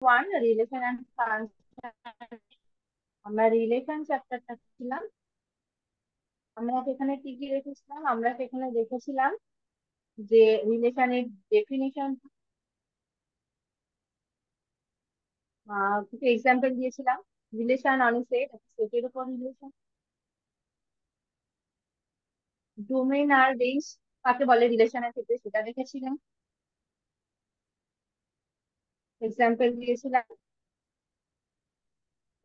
One relation and function. আমরা relation চ্যাপ্টারটা ছিলাম। আমরা সেখানে কি কি রেখেছিলাম? আমরা সেখানে দেখেছিলাম যে রিলেশনের ডেফিনিশন, কিছু এক্সাম্পল দিয়েছিলাম। রিলেশন অন সেট, সেটের উপর রিলেশন। ডোমেইন আর রেঞ্জ কাকে বলে রিলেশনের ক্ষেত্রে সেটা দেখেছিলাম, এক্সাম্পল দিয়েছিলাম।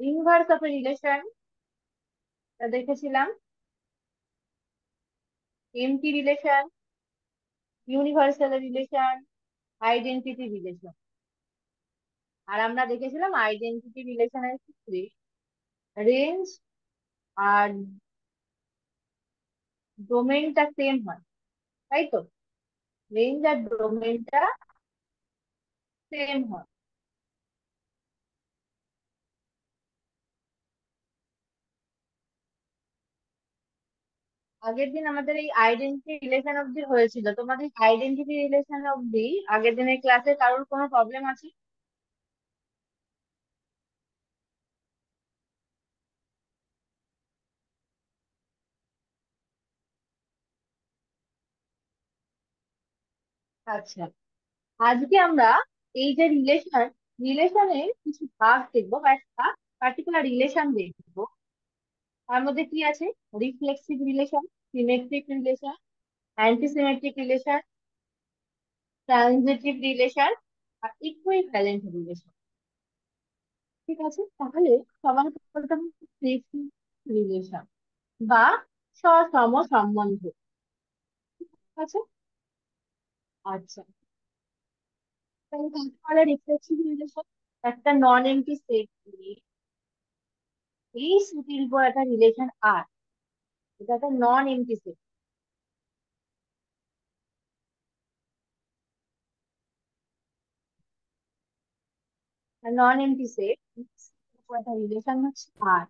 ইনভার্স অফ রিলেশন দেখেছিলাম। Empty relation, universal relation, identity relation. আর আমরা দেখেছিলাম আইডেন্টিটি রিলেশনের ক্ষেত্রে রেঞ্জ আর ডোমেইনটা সেম হয়, তাই তো? রেঞ্জ আর ডোমেইনটা সেম হয়। আগের দিন আমাদের এই আইডেন্টিটি রিলেশন অব্দি হয়েছিল। তোমাদের আইডেন্টিটি রিলেশন অব্দি আগের দিনের ক্লাসে কারোর কোনো প্রবলেম আছে? আচ্ছা, আজকে আমরা এই যে রিলেশনের কিছু ভাগ দেখবো বা একটা পার্টিকুলার রিলেশন দেখবো। তার মধ্যে কি আছে? Reflexive relation, symmetric relation, antisymmetric relation, transitive relation আর ইকুইভ্যালেন্ট রিলেশন। ঠিক আছে, তাহলে সবার প্রথম রিলেশন বা সসম সম্বন্ধ। ঠিক আছে। আচ্ছা, তাহলে তারপরে রিফ্লেক্সিভ রিলেশন, একটা নন এমটি সেট নিয়ে এই সেটের উপর একটা রিলেশন আর, এটা একটা নন এমটি সেট। নন এমটি সেট উপর একটা রিলেশন হচ্ছে আর।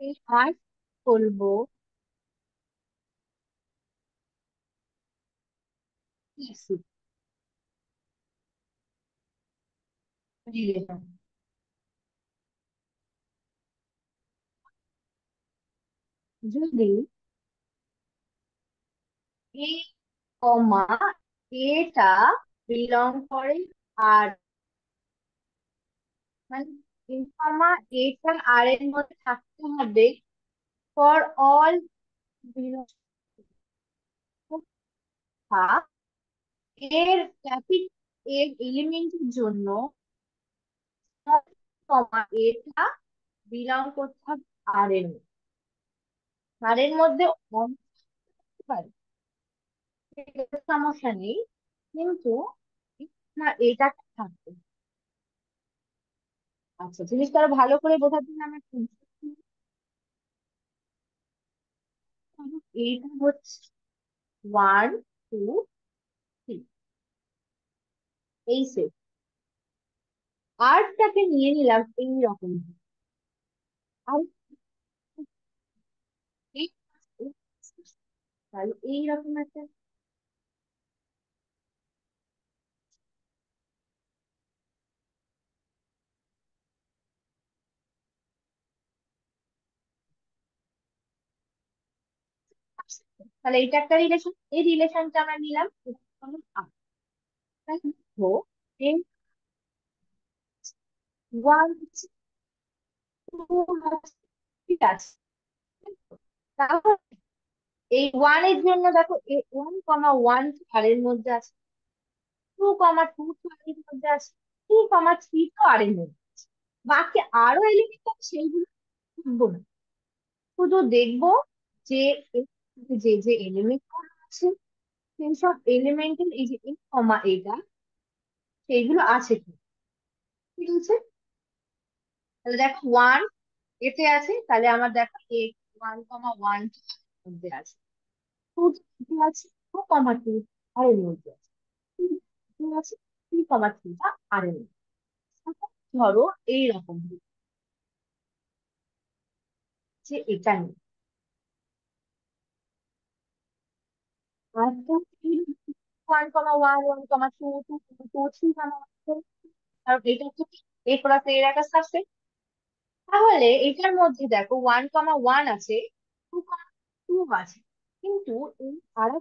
এই আর বলবো রিলেশন। যদি এ কমা এটা বিলং করে আর, মানে এ কমা এটা আর এর মধ্যে থাকতে হবে ফর অল বিলং, এর ক্যাপিটাল এর এলিমেন্টের জন্য কমা এটা বিলং করতে হবে আর এর মধ্যে। আর এর মধ্যে অনেক পারে, সেটা সমস্যা নেই, কিন্তু না এটা থাকবে। আচ্ছা, জিনিসটা আরো ভালো করে বোঝার জন্য আমি একটু এইটা হচ্ছে ওয়ান, টু, থ্রি, এই সেট। আর্টটাকে নিয়ে নিলাম এই রকম। আর এই তাহলে এইরকম একটা, তাহলে এটা একটা রিলেশন, এই রিলেশনটা আমরা নিলাম, এটা হলো R। তাহলে দেখো, এই ওয়ান, টু, ঠিক আছে। তাহলে এই ওয়ান এর জন্য দেখো ওয়ান কমা ওয়ান আর এর মধ্যে আছে, টু কমা টু তো আর এর মধ্যে আছে, টু কমা থ্রি তো আর এর মধ্যে আছে। বাকি আরো এলিমেন্ট আছে সেইগুলো লিখবো না, শুধু দেখবো যে যে যে এলিমেন্ট আছে সেই সব এলিমেন্টের এই যে এই কমা এটা সেইগুলো আছে কি। ঠিক আছে, তাহলে দেখো ওয়ান এতে আছে, তাহলে আমার দেখো এ ওয়ান কমা ওয়ান মধ্যে আছে, টু আছে, টু কমা টু আর এর মধ্যে আছে, টু আছে, থ্রি কমা থ্রিটা আর এর মধ্যে আছে। ধরো এইরকম, যে এটা নেই। আর তো 1,1, 1,2, 2,2, 3,1, আর এটা তো এ প্লাস এর একটা সাবসেট। তাহলে এটার মধ্যে দেখো 1,1 আছে, 2,2 আছে, কিন্তু এই আর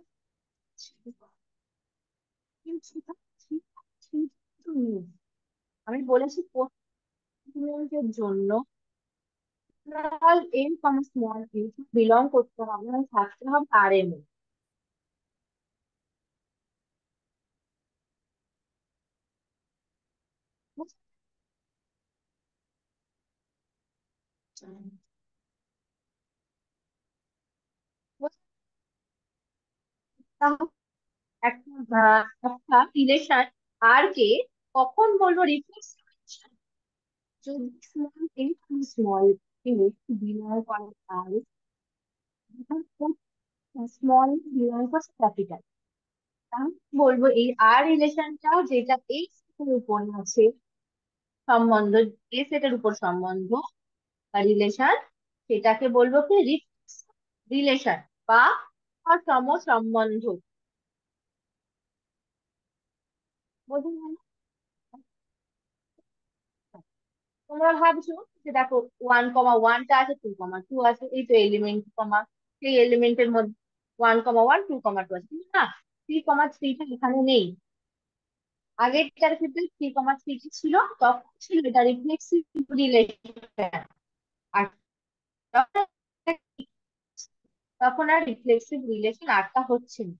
আমি বলেছি কোএফিসিয়েন্টের জন্য স্মল এম কমা স্মল এ বিলং করতে হবে, মানে থাকতে হবে আর এম এ। তাহলে একটা রিলেশন আর কে কখন বলবো রিফ্লেক্স? যদি small a small A belong করে আর, স্মল বিলং করছে ক্যাপিটাল, তাহলে বলবো এই আর রিলেশনটা যেটা এই সেটের উপর আছে সম্বন্ধ, এই সেটের উপর সম্বন্ধ বা রিলেশন, সেটাকে বলবো কি রিলেশন বা সম সম্বন্ধ। বোঝা গেল? তোমরা ভাবছো যে দেখো 1,1টা আছে, 2,2 আছে, এই তো এলিমেন্ট কমা, সেই এলিমেন্টের মধ্যে 1,1, 2,2 আছে, কিন্তু না, 3,3টা এখানে নেই। আগেরটার ক্ষেত্রে 3,3 ছিল, তখন ছিল এটা রিফ্লেক্সিভ রিলেশন। আর তখন তখন আর রিফ্লেক্সিভ রিলেশন আটটা হচ্ছে না,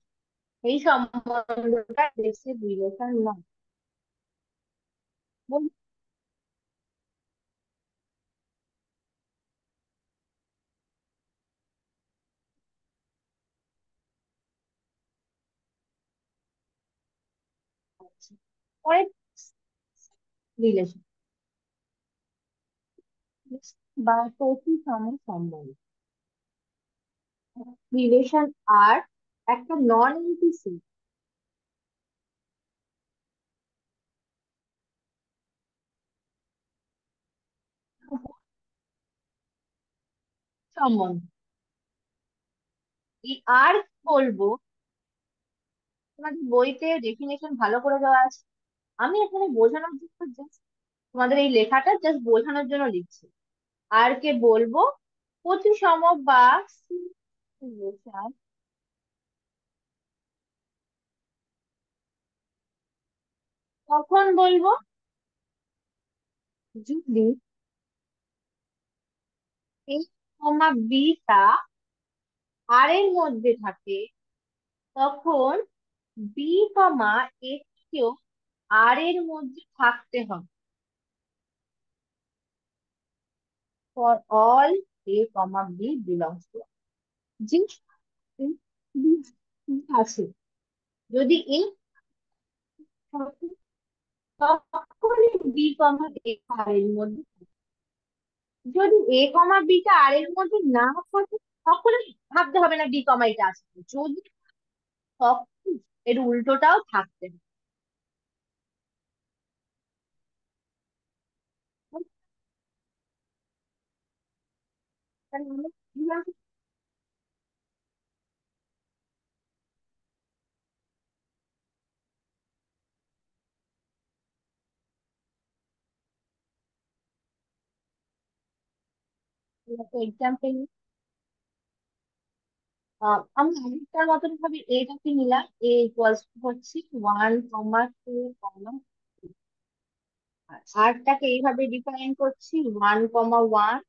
এই সম্বন্ধটা রিফ্লেক্সিভ রিলেশন নয়। বুঝতে পারছি। পরে রিলেশন বা প্রতিসম সম্বন্ধ, রিলেশন আর একটা নন এমটি সেট সম্বন্ধ। এই আর বলবো, তোমাদের বইতে ডেফিনেশন ভালো করে দেওয়া আছে, আমি এখানে বোঝানোর জন্য জাস্ট তোমাদের এই লেখাটা জাস্ট বোঝানোর জন্য লিখছি। আর কে বলবো প্রতিসম বা রিলেশন, কখন বলবো? যদি এই কমা বিটা আর এর মধ্যে থাকে, তখন বি কমা একেও আর এর মধ্যে থাকতে হবে, for all A comma B belongs to, যে বি আছে, যদি এই থাকে, তখনই বি কমা এ আর এর মধ্যে থাকে। যদি এ কমা বিটা আর এর মধ্যে না থাকে, তখন ভাবতে হবে না বি কমা এটা আছে, যদি তখন এর উল্টোটাও থাকতে হবে। তাহলে আমরা এক্সাম্পল, আমি আগেরটার মতন ভাবে এটাকে নিলাম, এ ইকুয়ালস টু হচ্ছে 1,2, আরটাকে এইভাবে ডিফাইন করছি 1,1,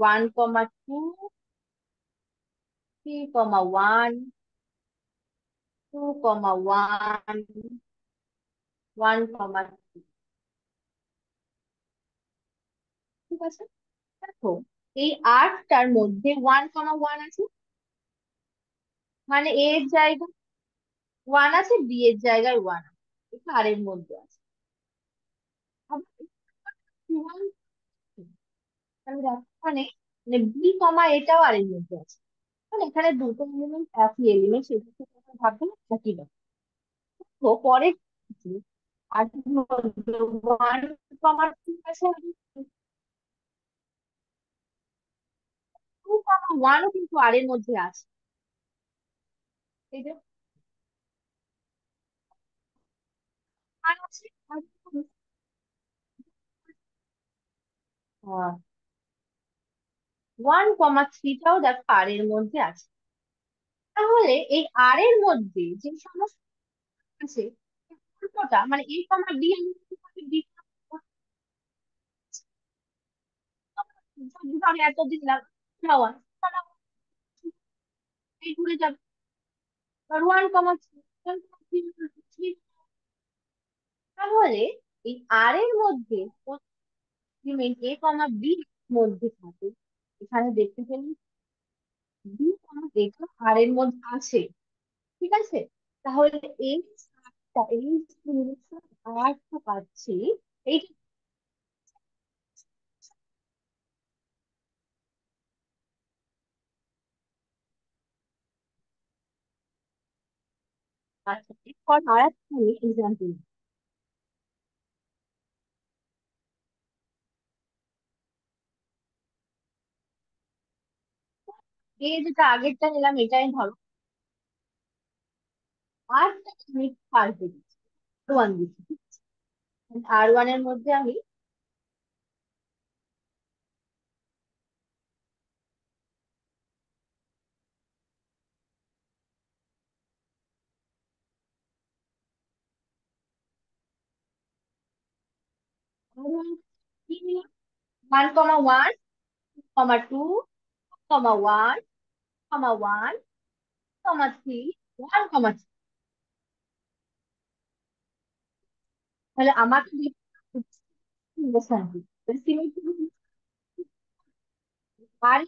1,2, 3,1, 2,1, 1,2। ঠিক আছে, দেখো এই আটটার মধ্যে 1,1 আছে, মানে এর জায়গায় 1 আছে, বি এর জায়গায় 1 আছে, এটা আর এর মধ্যে আছে। আবার 1, তাহলে দেখো এখানে মানে বি কমা এটাও আর এর মধ্যে আছে, মানে এখানে দুটো এলিমেন্ট একই এলিমেন্ট, সেটা থেকে আমরা ভাববো না একই ব্যাপার। তো পরে আর ওয়ান কমা টু আছে, ওয়ানও কিন্তু আর এর মধ্যে আছে। এই যে আর আছে, ওয়ান কমা থ্রিটাও দেখো আর এর মধ্যে আছে। তাহলে এই আর এর মধ্যে যে সমস্ত আছে, উল্টোটা মানে এ কমা বি, আমি কিভাবে বি আমি এত দিলাম ওয়ান, এই ঘুরে যাবে ওয়ান কমা থ্রি। তাহলে এই আর এর মধ্যে এলিমেন্ট এ কমা বি মধ্যে থাকে, এখানে দেখতে পেলেন বি কমা এটা আর এর মধ্যে আছে, ঠিক আছে। তাহলে এই এই আর্টটা পাচ্ছি, এই আচ্ছা এরপর আর একটা আমি এক্সাম্পল, এই যেটা আগেরটা নিলাম এটাই ধরো, আরটা আমি পাল্টে দিচ্ছি, ওয়ান দিচ্ছি, আর ওয়ান এর মধ্যে আমি one comma one comma two comma one comma one comma three, one comma three. তাহলে আমাকে আর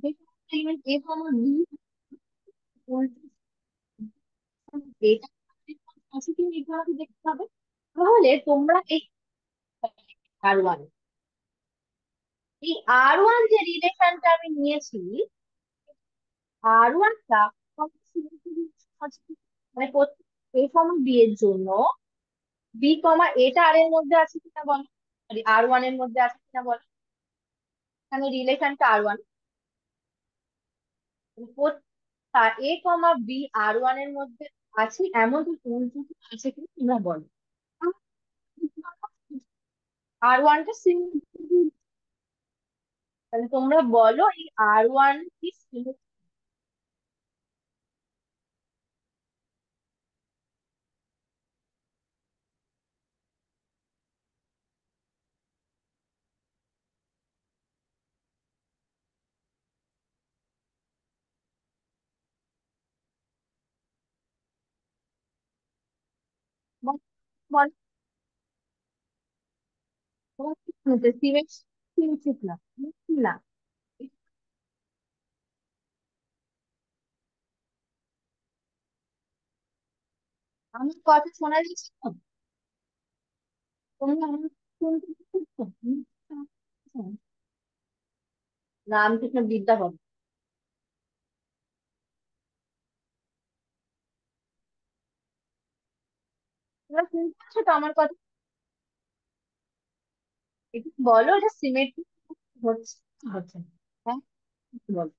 যে এলিমেন্ট এ কমা বি, এটা আছে কি এটা আমাকে দেখতে হবে। তাহলে তোমরা এই আর ওয়ান, এই আর ওয়ান যে রিলেশনটা আমি নিয়েছি, আর ওয়ানটা মানে এ কমা বি এর জন্য বি কমা এটা আর এর মধ্যে আছে কিনা বলো, সরি আর ওয়ান এর মধ্যে আছে কিনা বলো, এখানে রিলেশনটা আর ওয়ান, এ কমা বি আর ওয়ান এর মধ্যে আছে এমন উল্টো আছে কিনা তোমরা বলো। আর ওয়ানটা সিমিলার, তাহলে তোমরা বলো এই আর ওয়ান কি symmetry? সিমেট্রিক না, না আমার কথা শোনা যাচ্ছে তো? তোমরা আমার শুনতে পাচ্ছ? রামকৃষ্ণ বিদ্যাপতি, তোমরা শুনতে পাচ্ছ তো আমার কথা? একটু বলো এটা সিমেট্রিক হচ্ছে কি হচ্ছে না? হ্যাঁ একটু বলো।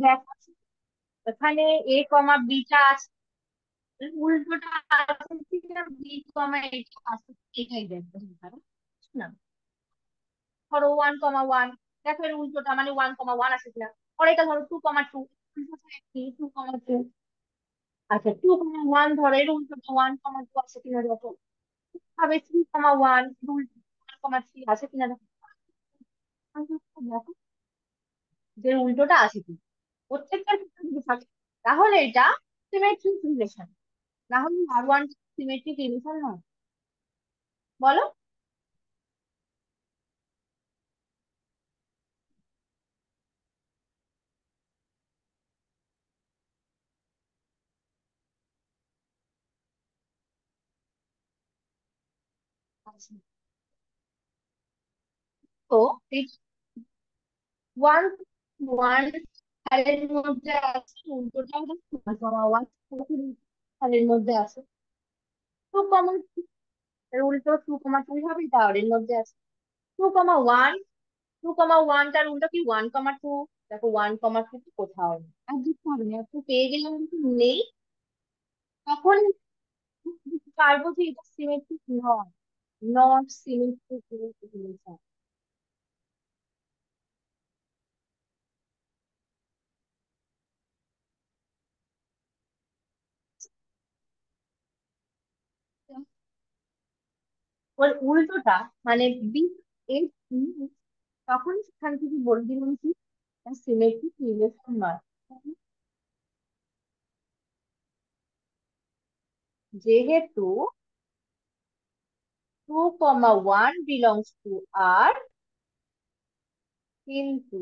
দেখো এখানে এ কমা বিটা আছে, উল্টোটা আছে কিনা বি কমা এটা আছে, এটাই দেখবে তোমরা, বুঝছো না? ধরো ওয়ান কমা ওয়ান, দেখো এর উল্টোটা মানে ওয়ান কমা ওয়ান আছে কিনা। পরে এটা ধরো two comma two, two comma two, আচ্ছা টু কমা ওয়ান ধরো এর উল্টোটা ওয়ান কমা টু আছে কিনা দেখো। ভাবে থ্রি কমা ওয়ান, ওয়ান কমা থ্রি আছে কিনা দেখো। দেখো যে উল্টোটা আছে কিনা, প্রত্যেকটার ক্ষেত্রে যদি থাকে তাহলে এটা সিমেট্রিক রিলেশন, না হলে আর ওয়ান সিমেট্রিক রিলেশন নয়। বলো। আচ্ছা, তো ওয়ান ওয়ান এর মধ্যে আছে, উল্টোটাও দেখো 1,1 এর মধ্যে আছে 2, এর উল্টো 2,2 হবে, তাও এর মধ্যে আছে 2,1। 2,1টার উল্টো কি 1,2। দেখো 1,2 কোথাও নেই। আর দিতে হবে না, একটু পেয়ে গেলাম কিন্তু নেই, তখন পারবো যে এটা সিমেট্রিক নয়, নট সিমেট্রিক রিলেশন। ওর উল্টোটা মানে বি এর তখন সেখান থেকে বলে দিলাম কি সিমেট্রিক রিলেশন নয়। যেহেতু 2,1 belongs to R, কিন্তু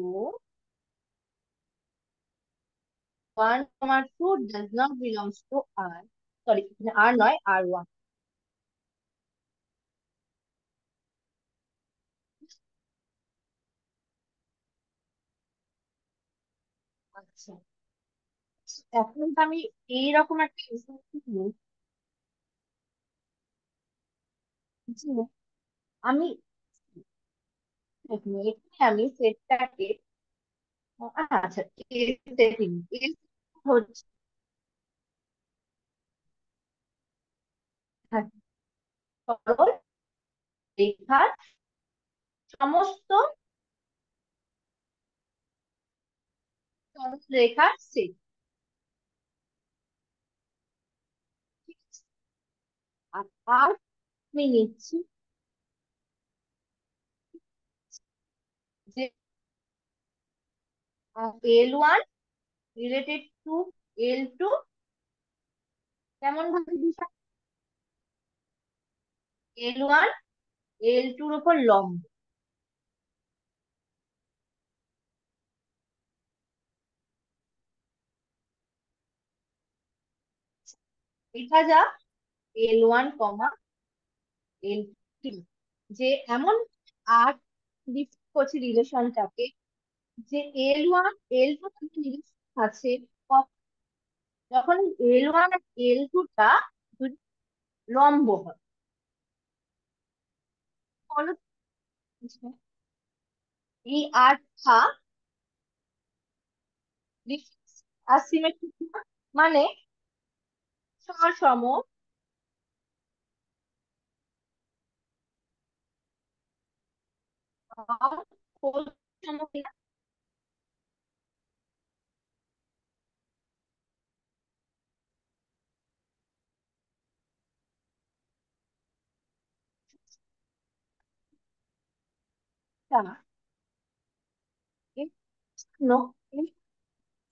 1,2 does not belongs to R, sorry R নয় R1। আচ্ছা, এখন তো আমি এইরকম একটা example নিই যে আমি এখানে আমি সেটটাকে আচ্ছা এর সেটিং এর হচ্ছে সরল রেখার সমস্ত সরল রেখার সেট। আর আর আমি নিচ্ছি যে L1 রিলেটেড টু L2, কেমন ভাবে দিশা, L1 L2-র উপর লম্ব। এটা যা L1, L2, যে এমন আর ডিফাইন করছি রিলেশনটাকে যে L1 L2 রিলেশন আছে যখন L1 আর L2টা দুটো লম্ব হয়। বলো তো, এই আর্টটা আসিমেট্রিক মানে সসম আর কোণসম কিনা? তা এর জন্য এই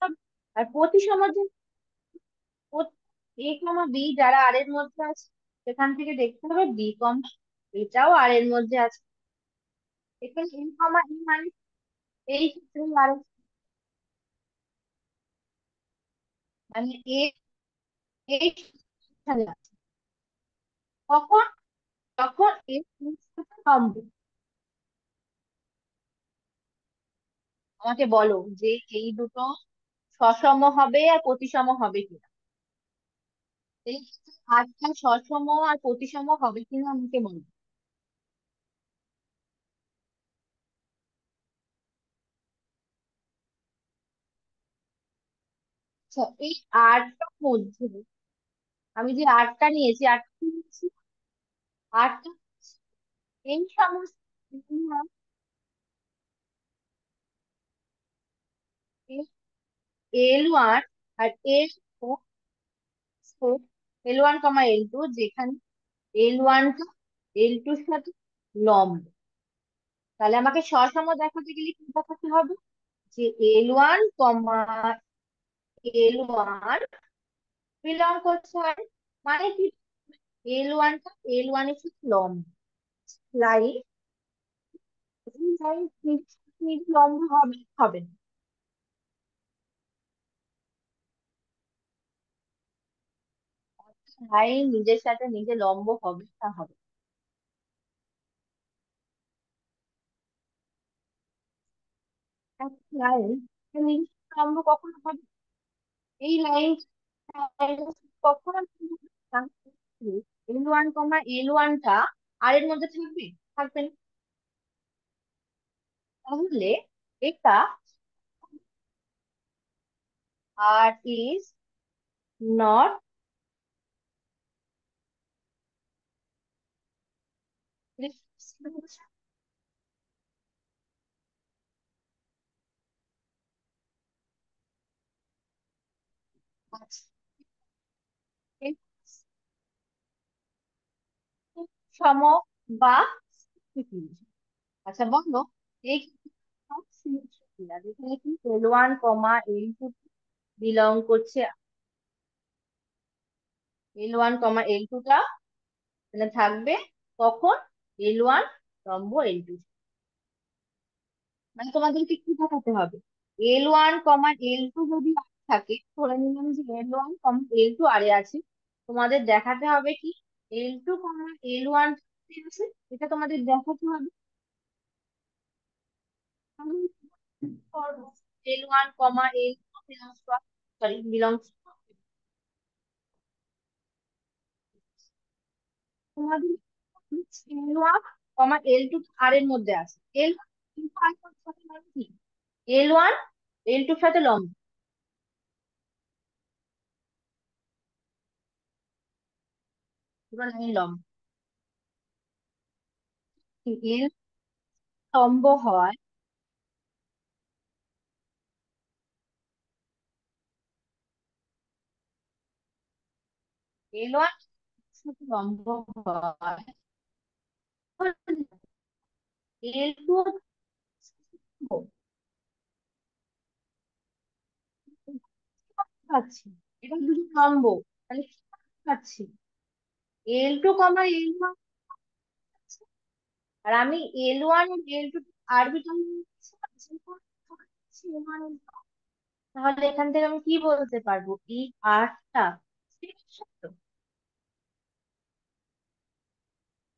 সব- আর প্রতিসম যে A, B যারা আর এর মধ্যে আছে সেখান থেকে দেখতে হবে B, এটাও আর এর মধ্যে আছে। এখানে A, E মানে এই ক্ষেত্রে আর মানে এই এখানে আছে। কখন? তখন এর সাথে লম্ব। আমাকে বলো যে এই দুটো সসম হবে আর প্রতিসম হবে কিনা, এই আটটা সসম আর প্রতিসম হবে কিনা আমাকে বলো। আচ্ছা, এই আটটার মধ্যে আমি যে আটটা নিয়েছি, আটটা কি নিয়েছি? আটটা এই সমস্ত L1 আর L2, L1, L2 যেখানে L1টা L2-র সাথে লম্ব, তাহলে আমাকে সসম দেখাতে গেলে কি দেখাতে হবে যে L1, বিলং করছে আর মানে কি L1টা L1-এর সাথে লম্ব, লাইন লাইন লম্ব হবে হবে না। লাইন নিজের সাথে নিজে লম্ব হবে তা হবে লাইন লম্ব কখন হবে? এই লাইন কখন L1, L1টা আর এর মধ্যে থাকবে? থাকবে না। তাহলে এটা আর ইজ নট সম বা symmetry। আচ্ছা বলো, এই symmetry কিনা? যেখানে কি L1, L2 বিলং করছে, L1, L2টা এখানে থাকবে কখন? L1 লম্ব L2। মানে তোমাদেরকে কি দেখাতে হবে? L1, L2 যদি আর থাকে, ধরে নিলাম যে L1, L2 আরে আছে, তোমাদের দেখাতে হবে কি L2, L1 আছে, এটা তোমাদের দেখাতে হবে। L1, L2 সরি বিলংস, তোমাদের L1, L2 আর এর মধ্যে আছে। L1 সাথে মানে কি? L1, L2 সাথে লম্ব, পুরো লাইন লম্ব। এল লম্ব হয়, L1 সাথে লম্ব হয়, L2 পাচ্ছি, এটা দুটো লম্ব, তাহলে কি পাচ্ছি? L2, L1, আর আমি L1, L2 আরবিটাল পাচ্ছি L1, L2। তাহলে এখান থেকে আমি কি বলতে পারবো? এই আরটা সত্য।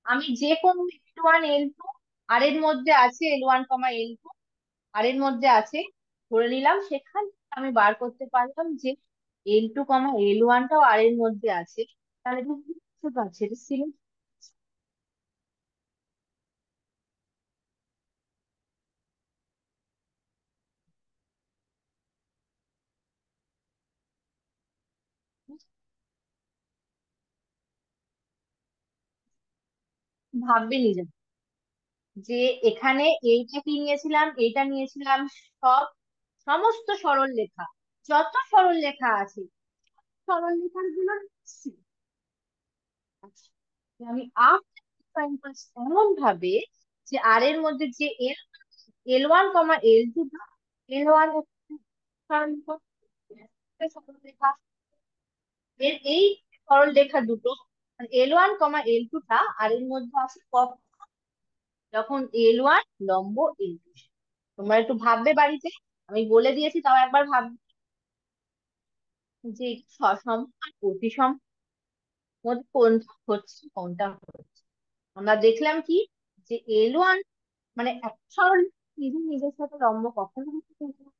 আমি যে কোনো L1, L2 আর এর মধ্যে আছে, L1, L2 আর এর মধ্যে আছে, ধরে নিলাম, সেখান থেকে আমি বার করতে পারলাম যে L2, L1টাও আর এর মধ্যে আছে। তাহলে এটা কি বুঝতে পারছি? এটা সিলেক্ট ভাববে নিজে, যে এখানে এইটা কি নিয়েছিলাম, এইটা নিয়েছিলাম, সব সমস্ত সরল লেখা, যত সরল লেখা আছে, সরল লেখার গুলো নিচ্ছি। আচ্ছা, আমি আর ডিফাইন করছি এমন ভাবে যে আর এর মধ্যে যে L1, L2, L1 সরল লেখা, এই সরল রেখা দুটো, L1, L2টা আর এর মধ্যে আছে কখন? যখন L1 লম্ব L2। তোমরা একটু ভাববে বাড়িতে, আমি বলে দিয়েছি, তাও একবার ভাববে যে সসম আর প্রতিসম মধ্যে কোনটা হচ্ছে, কোনটা হচ্ছে। আমরা দেখলাম কি, যে L1 মানে এক সরল নিজের নিজের সাথে লম্ব কখনো হতে পারে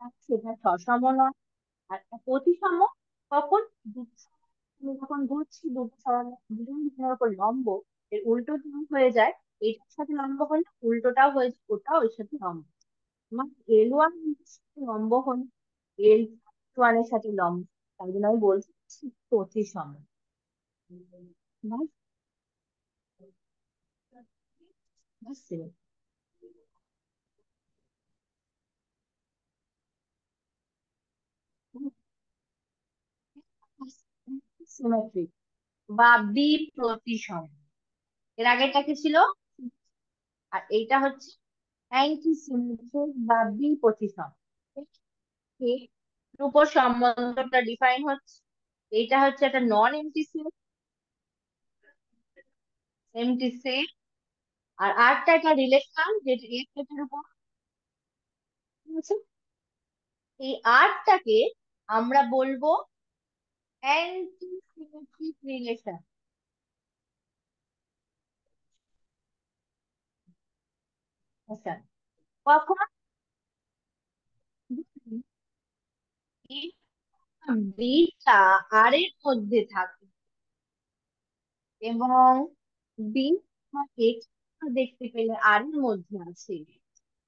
না, সেটা সসম নয়। আর প্রতিসম কখন? তুমি যখন ঘুরছি দুটো সরল দুজনের উপর লম্ব, এর উল্টো যদি হয়ে যায়, এটার সাথে লম্ব হলে উল্টোটাও হয়ে যায়, ওটাও এর সাথে লম্ব। আমার L1 সাথে লম্ব হলে L1 এর সাথে লম্ব, তাই জন্য আমি বলছি প্রতিসম। বুঝছি। সিমেট্রিক বা বি প্রতিসম। এর আগেরটা কি ছিল? আর এইটা হচ্ছে অ্যান্টি সিমেট্রিক বা বি প্রতিসম। এর উপর সম্বন্ধটা ডিফাইন হচ্ছে, এইটা হচ্ছে একটা non empty set, empty set. আর আরটা একটা রিলেশন যেটা এর সেটের উপর আছে। এই আরটাকে আমরা বলবো অ্যান্টি সিমেট্রিক রিলেশন। আচ্ছা, কখন? বিটা আর এর মধ্যে থাকে এবং বি এক্স দেখতে পেলে আর এর মধ্যে আছে,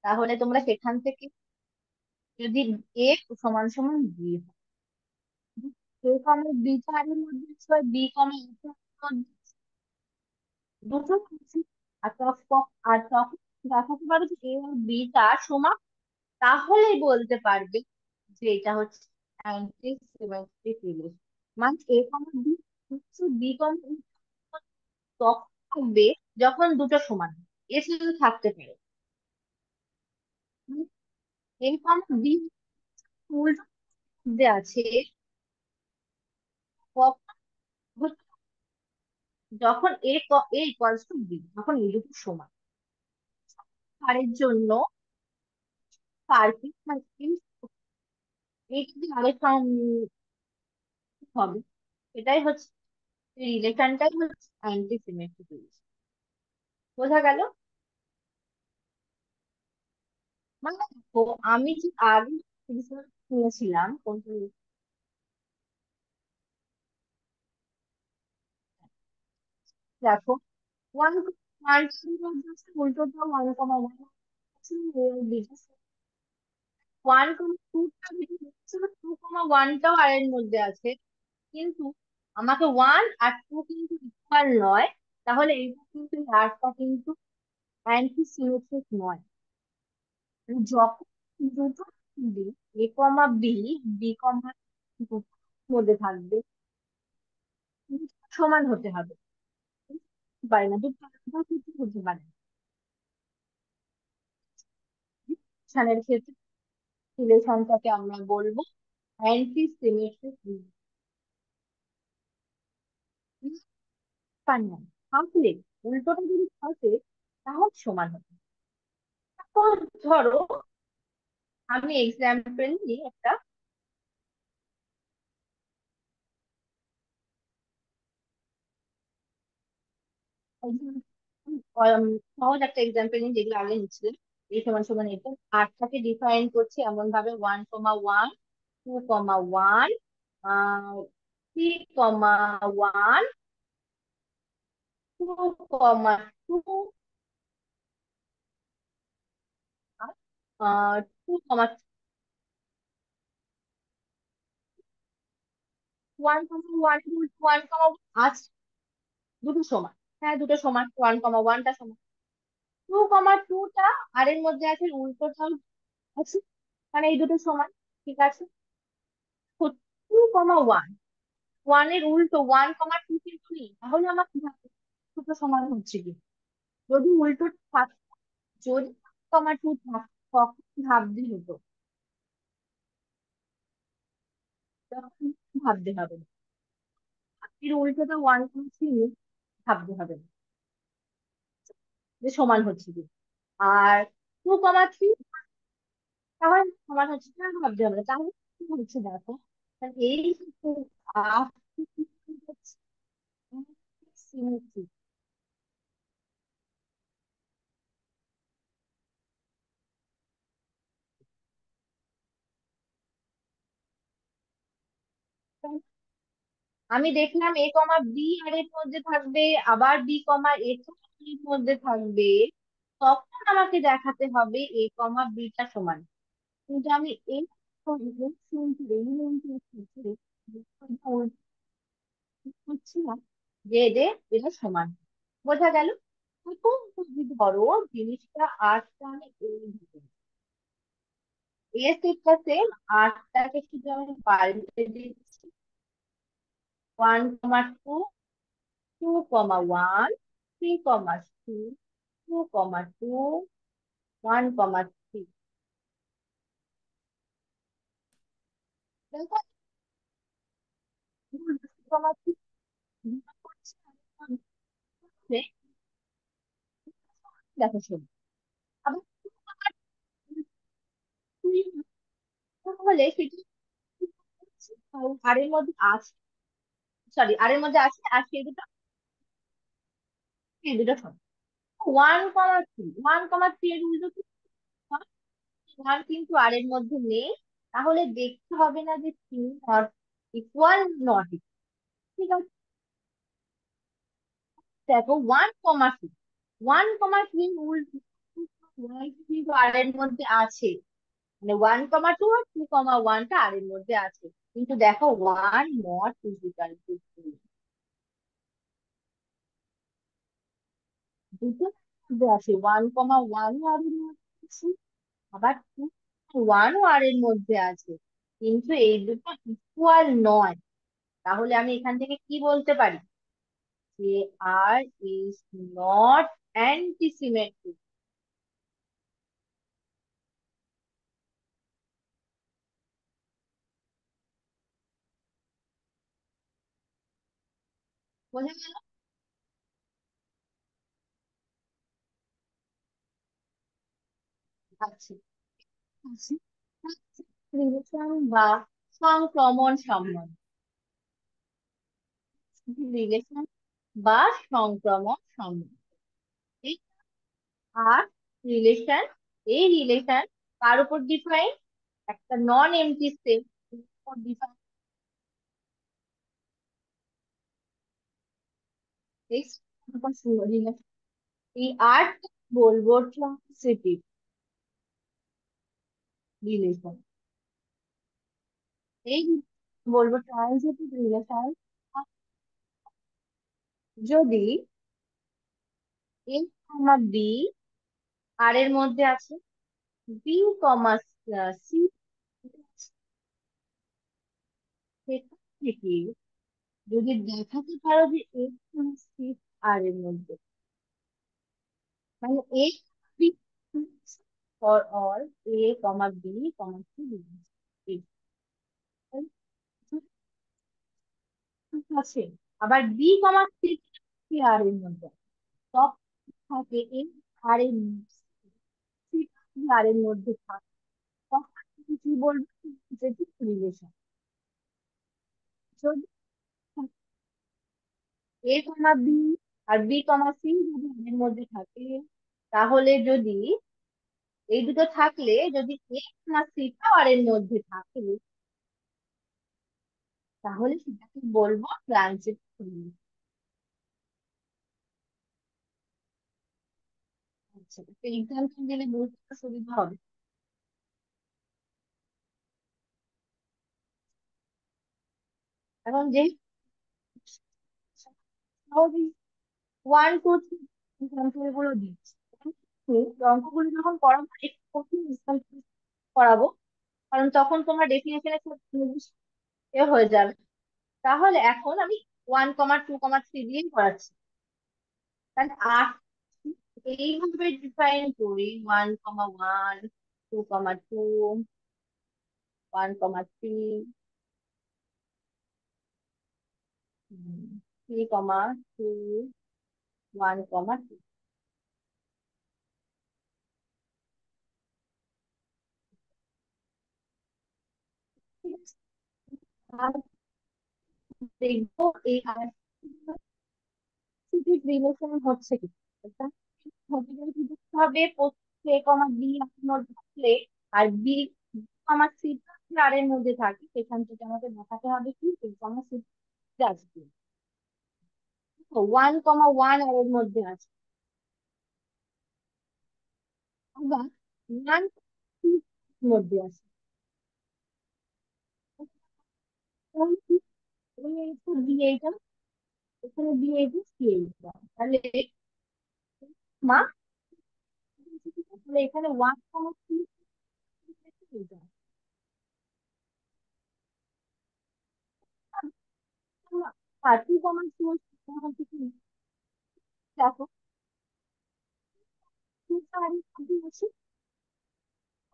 তাহলে তোমরা সেখান থেকে যদি এ সমান সমান বি হয়, এ কমা বি আর এর মধ্যে আছে, বি কমা এর মধ্যে দুটো আছে। আর তখন দেখাতে পারো যে এ আর বিটা সমান, তাহলেই বলতে পারবে যে এটা হচ্ছে অ্যান্টি সিমেট্রিক রিলেশন। মানে এ কমা বি হচ্ছে বি কমা তখন থাকবে যখন দুটো সমান হবে। এ শুধু থাকতে পারে এ কমা বি উল্টো মধ্যে আছে কখন? যখন এ ইকুয়ালস টু বি, যখন এই দুটো সমান। তারের জন্য সার্কিট মানে এই যদি আরেক হবে, এটাই হচ্ছে রিলেশনটাই হচ্ছে অ্যান্টি সিমেট্রিক রিলেশন। বোঝা গেল? মানে দেখো, আমি যে আগে শুনেছিলাম কোনটা, দেখো ওয়ান ওয়ান উল্টোটা one comma one, one comma two comma ওয়ানটাও আর এর মধ্যে আছে, কিন্তু আমাকে ওয়ান আর টু কিন্তু ইকুয়াল নয়, তাহলে এইটা কিন্তু এই আরটা কিন্তু অ্যান্টি সিমেট্রিক নয়। যখন দুটো বি, এ কমা বি, বি কমা মধ্যে থাকবে, সমান হতে হবে, পারে না দুটো আলাদা কিছু হতে পারে না। রিলেশনের ক্ষেত্রে রিলেশনটাকে আমরা বলবো অ্যান্টি সিমেট্রিক রিলেশন। থাকলে উল্টোটা যদি থাকে তাহলে সমান হবে। তারপর ধরো আমি এক্সাম্পল নিই একটা, সহজ একটা এক্সাম্পল নিই যেগুলো আগে নিচ্ছিলাম। এই সমান সমান এটা আটটাকে ডিফাইন করছি এমন ভাবে, 1,1, 2,1, 3,1, 2,2, 2,1, 1,1 আছে, দুটো সমান। হ্যাঁ দুটো সমান, 1,1টা সমান, 2,2টা আর এর মধ্যে আছে, উল্টোটাও আছে, মানে এই দুটো সমান। ঠিক আছে, 2,1, ওয়ানের উল্টো 1,2 কিন্তু নেই, তাহলে আমার কি হবে? দুটো সমান হচ্ছে কি? যদি উল্টো থাক, যদি 2,2 থাক, তখন ভাবতে হতো, তখন ভাবতে হবে না। এর উল্টোটা 1,3 ভাবতে হবে না, যে সমান হচ্ছে কি। আর 2,3 তাহলে সমান হচ্ছে না, ভাবতে হবে না। তাহলে কি হচ্ছে দেখো, তাহলে এই সিমেট্রি, আমি দেখলাম এ কমা বি আর এর মধ্যে থাকবে, আবার বি কমা এ এর মধ্যে থাকবে, তখন আমাকে দেখাতে হবে এ কমা বিটা সমান। কিন্তু আমি এই হচ্ছে না যে এদের এটা সমান। বোঝা গেল? এখন যদি ধরো জিনিসটা আটটা আমি এই সেটটা সেম, আটটাকে শুধু আমি পাল্টে দিচ্ছি, 1,2, 2,1, 3,2, 2,2, 1,3। দেখো 2,3 দেখো শোনো, আবার দুই হলে সেটি আর এর মধ্যে আছে, সরি আর এর মধ্যে আছে, আর সেই দুটো শোনো, 1,3, 1,3 এর উল্টো কি? ওয়ান কিন্তু আর এর মধ্যে নেই, তাহলে দেখতে হবে না যে থ্রি নট ইকুয়াল নট। ঠিক আছে, দেখো one comma two, one comma three R এর মধ্যে আছে, মানে ওয়ান কমা টু আর টু কমা ওয়ানটা আর এর মধ্যে আছে। কিন্তু দেখো one not equal to two, দুটো মধ্যে আছে, ওয়ান কমা ওয়ান আর এর মধ্যে আছে, আবার টু ওয়ানও আর এর মধ্যে আছে, কিন্তু এই দুটো ইকুয়াল নয়। তাহলে আমি এখান থেকে কি বলতে পারি, যে আর ইজ নট অ্যান্টিসিমেট্রিক। বোঝা গেল? আচ্ছা, রিলেশন বা সংক্রমণ সম্বন্ধ, রিলেশন বা সংক্রমণ সম্বন্ধ, এই আর রিলেশন, এই রিলেশন কার উপর ডিফাইন, একটা নন এমটি সেট উপর ডিফাইন। এই আর্ট বলবো ট্রান্সিটিভ রিলেশন, এই বলবো ট্রান্সিটিভ রিলেশন যদি এ কমা বি আর এর মধ্যে আছে, বি কমা সি সেখান থেকে যদি দেখাতে পারো যে এ কমা সি আর এর মধ্যে, মানে A B for all A comma B comma C আছে, আবার বি কমা সি আর এর মধ্যে সব থাকে, এই আর এর সি আর এর মধ্যে থাকে, তখন তুমি কি বলবো, যেটি রিলেশন। যদি এ কমা বি আর বি কমা সি যদি এর মধ্যে থাকে, তাহলে যদি এই দুটো থাকলে যদি এ কমা সিটাও আর এর মধ্যে থাকে, তাহলে সেটাকে বলবো ট্রানজিট রিলেশন। আচ্ছা, একটা এক্সাম্পল দিলে বুঝতে সুবিধা হবে। এখন যে ওয়ান টু থ্রি এক্সাম্পল গুলো দিচ্ছি, অঙ্কগুলো যখন করাবো একটু কঠিন এক্সাম্পল করাবো, কারণ তখন তোমার ডেফিনেশনে খুব এ হয়ে যাবে। তাহলে এখন আমি one comma two comma three দিয়েই করাচ্ছি, কারণ আট এইভাবে ডিফাইন করি, one comma one, two comma two, one comma three, three comma two, one comma two. আর দেখবো এই আইসিটি রিলেশন হচ্ছে কি, এটা হবে গেলে কি দেখতে হবে, এ কমা বি এর মধ্যে থাকলে আর বি কমা সি আর এর মধ্যে থাকে, সেখান থেকে আমাকে দেখাতে হবে কি এ কমা সি আসবে, ওয়ান কমা ওয়ান আর এর মধ্যে আছে, আবার ওয়ান মধ্যে আছে, বি এইটা, এখানে বি এইটা সি এইটা, তাহলে মা তাহলে এখানে one comma three two comma two দেখো, টু আর এর মধ্যে আছে,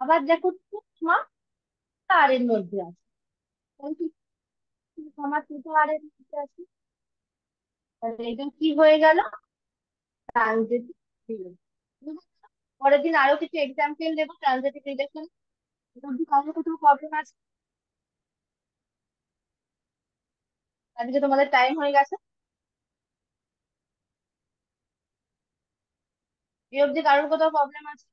আবার দেখো টু কমা আর এর মধ্যে আছে, তাহলে টু কমা টু আর এর মধ্যে আছে, তাহলে এটা কি হয়ে গেল, ট্রানজিটিভ রিলেশন। পরের দিন আরো কিছু এক্সাম্পল দেবো ট্রানজিটিভ রিলেশন। যদি কারোর কোথাও প্রবলেম আছে, আজকে তোমাদের টাইম হয়ে গেছে, এই অবধি কারোর কোথাও প্রবলেম আছে?